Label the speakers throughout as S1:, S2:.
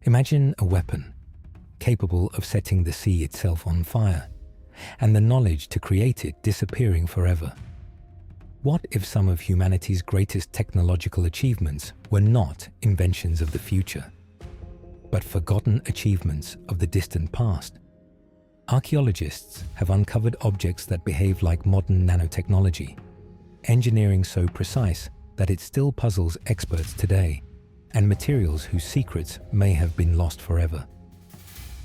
S1: Imagine a weapon capable of setting the sea itself on fire, and the knowledge to create it disappearing forever. What if some of humanity's greatest technological achievements were not inventions of the future, but forgotten achievements of the distant past? Archaeologists have uncovered objects that behave like modern nanotechnology, engineering so precise that it still puzzles experts today, and materials whose secrets may have been lost forever.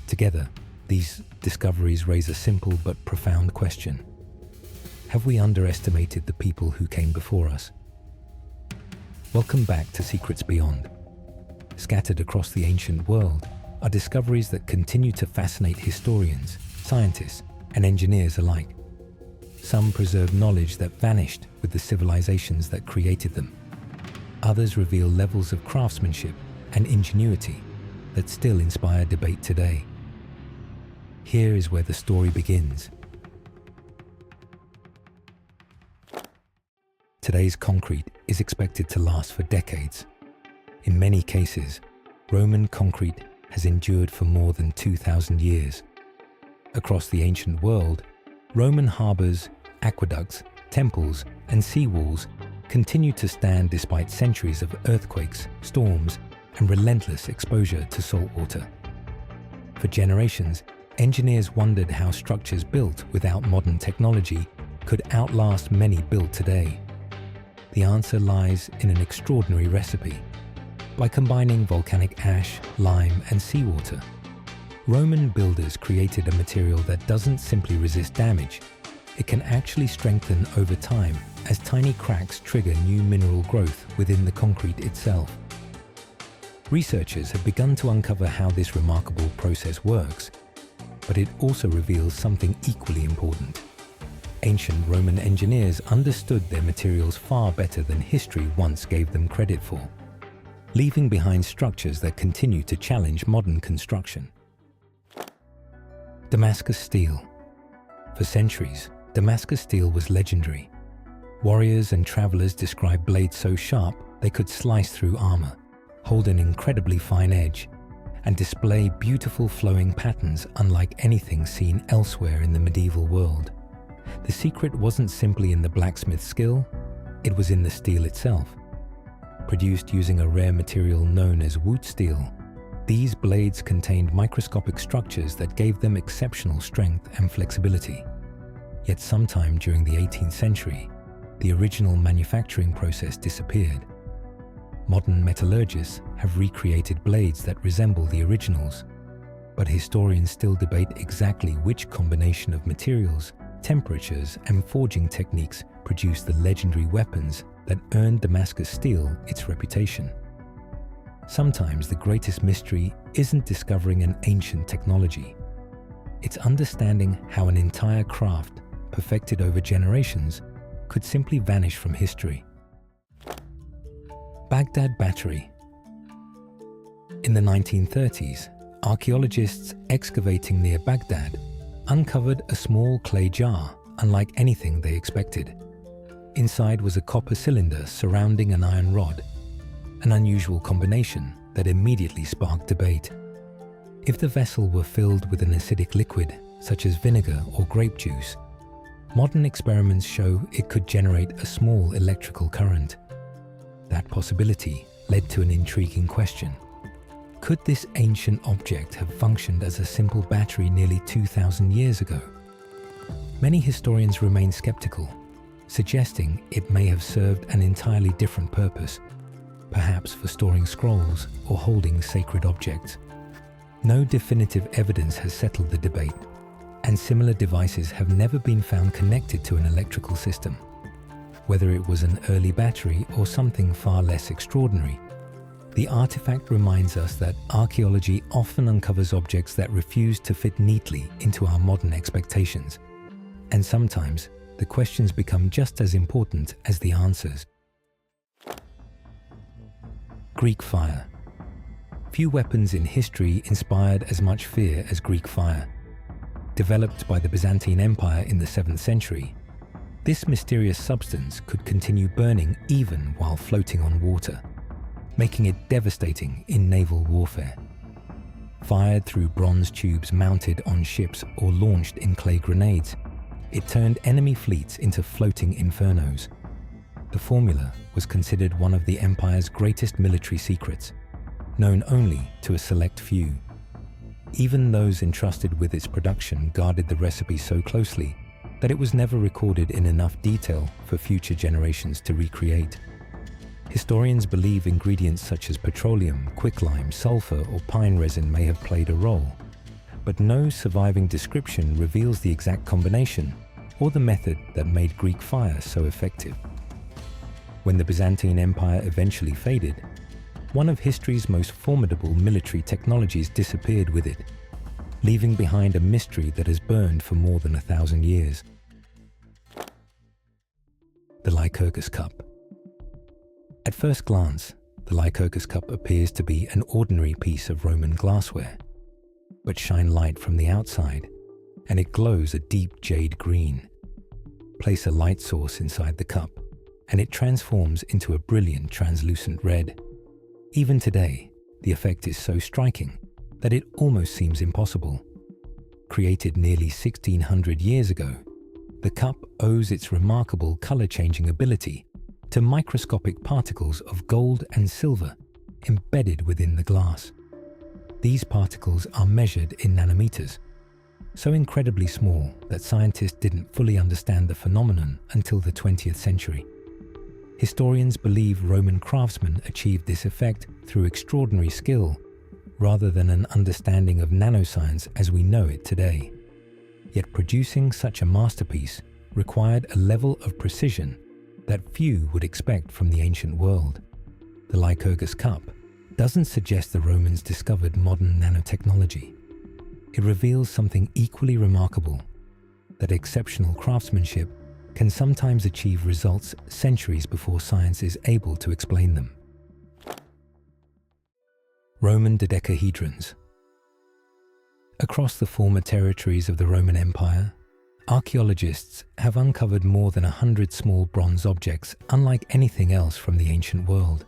S1: Together, these discoveries raise a simple but profound question. Have we underestimated the people who came before us? Welcome back to Secrets Beyond. Scattered across the ancient world are discoveries that continue to fascinate historians, scientists, and engineers alike. Some preserve knowledge that vanished with the civilizations that created them. Others reveal levels of craftsmanship and ingenuity that still inspire debate today. Here is where the story begins. Today's concrete is expected to last for decades. In many cases, Roman concrete has endured for more than 2,000 years. Across the ancient world, Roman harbors, aqueducts, temples, and seawalls continue to stand despite centuries of earthquakes, storms, and relentless exposure to salt water. For generations, engineers wondered how structures built without modern technology could outlast many built today. The answer lies in an extraordinary recipe. By combining volcanic ash, lime, and seawater, Roman builders created a material that doesn't simply resist damage. It can actually strengthen over time as tiny cracks trigger new mineral growth within the concrete itself. Researchers have begun to uncover how this remarkable process works, but it also reveals something equally important. Ancient Roman engineers understood their materials far better than history once gave them credit for, leaving behind structures that continue to challenge modern construction. Damascus Steel. For centuries, Damascus Steel was legendary. Warriors and travelers described blades so sharp they could slice through armor, hold an incredibly fine edge, and display beautiful flowing patterns unlike anything seen elsewhere in the medieval world. The secret wasn't simply in the blacksmith's skill, it was in the steel itself. Produced using a rare material known as wood steel, these blades contained microscopic structures that gave them exceptional strength and flexibility. Yet sometime during the 18th century, the original manufacturing process disappeared. Modern metallurgists have recreated blades that resemble the originals, but historians still debate exactly which combination of materials, temperatures, and forging techniques produced the legendary weapons that earned Damascus Steel its reputation. Sometimes the greatest mystery isn't discovering an ancient technology. It's understanding how an entire craft, perfected over generations, could simply vanish from history. Baghdad Battery. In the 1930s, archaeologists excavating near Baghdad uncovered a small clay jar unlike anything they expected. Inside was a copper cylinder surrounding an iron rod, an unusual combination that immediately sparked debate. If the vessel were filled with an acidic liquid, such as vinegar or grape juice, modern experiments show it could generate a small electrical current. That possibility led to an intriguing question. Could this ancient object have functioned as a simple battery nearly 2,000 years ago? Many historians remain skeptical, suggesting it may have served an entirely different purpose, perhaps for storing scrolls or holding sacred objects. No definitive evidence has settled the debate, and similar devices have never been found connected to an electrical system. Whether it was an early battery or something far less extraordinary, the artifact reminds us that archaeology often uncovers objects that refuse to fit neatly into our modern expectations. And sometimes, the questions become just as important as the answers. Greek fire. Few weapons in history inspired as much fear as Greek fire. Developed by the Byzantine Empire in the 7th century, this mysterious substance could continue burning even while floating on water, making it devastating in naval warfare. fired through bronze tubes mounted on ships or launched in clay grenades, it turned enemy fleets into floating infernos. The formula was considered one of the Empire's greatest military secrets, known only to a select few. Even those entrusted with its production guarded the recipe so closely that it was never recorded in enough detail for future generations to recreate. Historians believe ingredients such as petroleum, quicklime, sulfur, or pine resin may have played a role, but no surviving description reveals the exact combination or the method that made Greek fire so effective. When the Byzantine Empire eventually faded, one of history's most formidable military technologies disappeared with it, leaving behind a mystery that has burned for more than 1,000 years. The Lycurgus Cup. At first glance, the Lycurgus Cup appears to be an ordinary piece of Roman glassware, but shine light from the outside, and it glows a deep jade green. Place a light source inside the cup, and it transforms into a brilliant translucent red. Even today, the effect is so striking that it almost seems impossible. Created nearly 1,600 years ago, the cup owes its remarkable color-changing ability to microscopic particles of gold and silver embedded within the glass. These particles are measured in nanometers, so incredibly small that scientists didn't fully understand the phenomenon until the 20th century. Historians believe Roman craftsmen achieved this effect through extraordinary skill rather than an understanding of nanoscience as we know it today. Yet producing such a masterpiece required a level of precision that few would expect from the ancient world. The Lycurgus Cup doesn't suggest the Romans discovered modern nanotechnology. It reveals something equally remarkable, that exceptional craftsmanship can sometimes achieve results centuries before science is able to explain them. Roman Dodecahedrons. Across the former territories of the Roman Empire, archaeologists have uncovered more than 100 small bronze objects unlike anything else from the ancient world.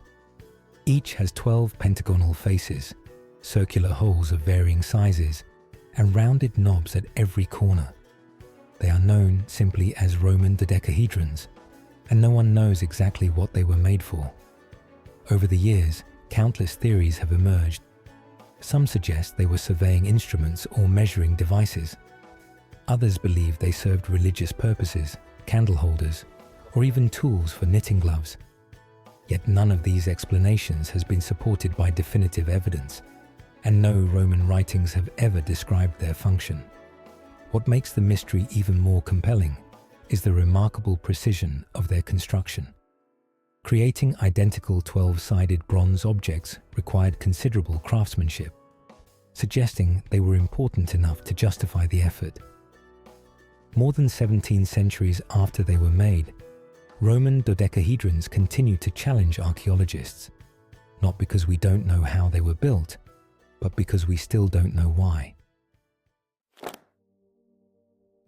S1: Each has 12 pentagonal faces, circular holes of varying sizes, and rounded knobs at every corner. They are known simply as Roman dodecahedrons, and no one knows exactly what they were made for. Over the years, countless theories have emerged. Some suggest they were surveying instruments or measuring devices. Others believe they served religious purposes, candle holders, or even tools for knitting gloves. Yet none of these explanations has been supported by definitive evidence, and no Roman writings have ever described their function. What makes the mystery even more compelling is the remarkable precision of their construction. Creating identical 12-sided bronze objects required considerable craftsmanship, suggesting they were important enough to justify the effort. More than 17 centuries after they were made, Roman dodecahedrons continue to challenge archaeologists, not because we don't know how they were built, but because we still don't know why.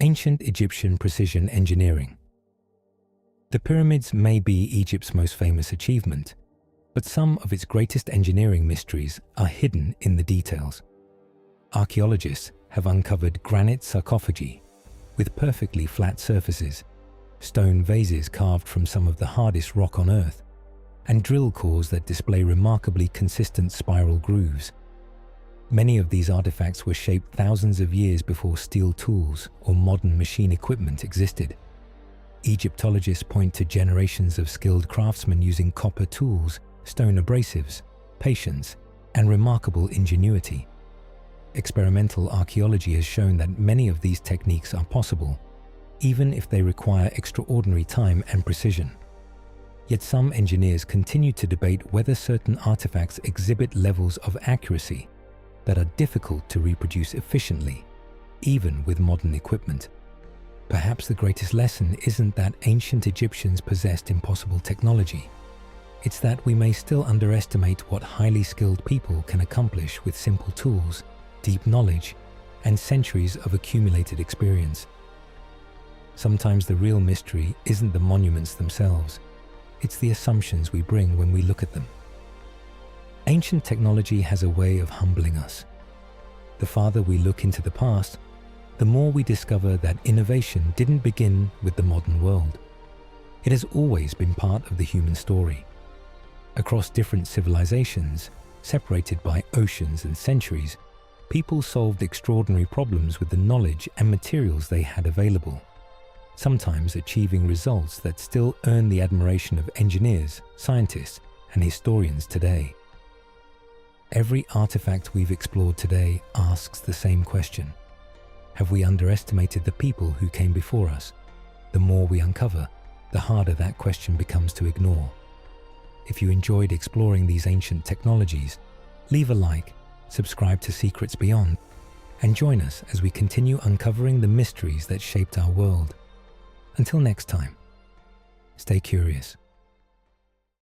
S1: Ancient Egyptian precision engineering. The pyramids may be Egypt's most famous achievement, but some of its greatest engineering mysteries are hidden in the details. Archaeologists have uncovered granite sarcophagi with perfectly flat surfaces, stone vases carved from some of the hardest rock on Earth, and drill cores that display remarkably consistent spiral grooves. Many of these artifacts were shaped thousands of years before steel tools or modern machine equipment existed. Egyptologists point to generations of skilled craftsmen using copper tools, stone abrasives, patience, and remarkable ingenuity. Experimental archaeology has shown that many of these techniques are possible, even if they require extraordinary time and precision. Yet some engineers continue to debate whether certain artifacts exhibit levels of accuracy that are difficult to reproduce efficiently, even with modern equipment. Perhaps the greatest lesson isn't that ancient Egyptians possessed impossible technology. It's that we may still underestimate what highly skilled people can accomplish with simple tools, deep knowledge, and centuries of accumulated experience. Sometimes the real mystery isn't the monuments themselves, it's the assumptions we bring when we look at them. Ancient technology has a way of humbling us. The farther we look into the past, the more we discover that innovation didn't begin with the modern world. It has always been part of the human story. Across different civilizations, separated by oceans and centuries, people solved extraordinary problems with the knowledge and materials they had available, sometimes achieving results that still earn the admiration of engineers, scientists, and historians today. Every artifact we've explored today asks the same question. Have we underestimated the people who came before us? The more we uncover, the harder that question becomes to ignore. If you enjoyed exploring these ancient technologies, leave a like, subscribe to Secrets Beyond, and join us as we continue uncovering the mysteries that shaped our world. Until next time, stay curious.